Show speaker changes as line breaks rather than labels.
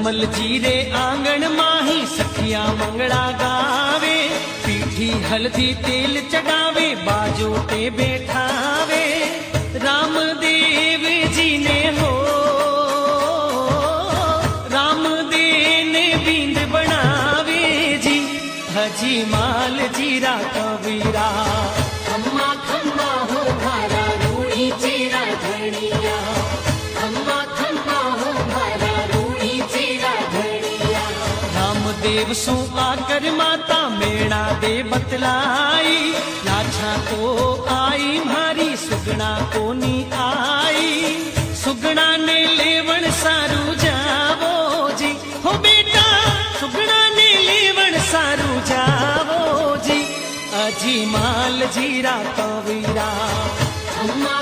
मलजी रे आंगण माही सखिया मंगड़ा गावे, पीठी हल्दी तेल चढ़ावे, बाजो पे बैठावे। रामदेव जी ने हो रामदेव ने बींद बनावे जी, हजी माल जीरा कबीरा।
खम्मा खम्मा हो भारा रूढ़ी चेरा धनिया, खम्मा खम्मा हो भारा रूढ़ी चेरा धनिया।
रामदेव सु आकर माता मेणा दे बतलाई, लाछा को आई मारी सुगना को नी आई। सुगना ने लेवण सारू जावो जी, हो बेटा सुगना ने लेवण सारू जावो जी, अजी माल जीरा कबीरा।
खम्मा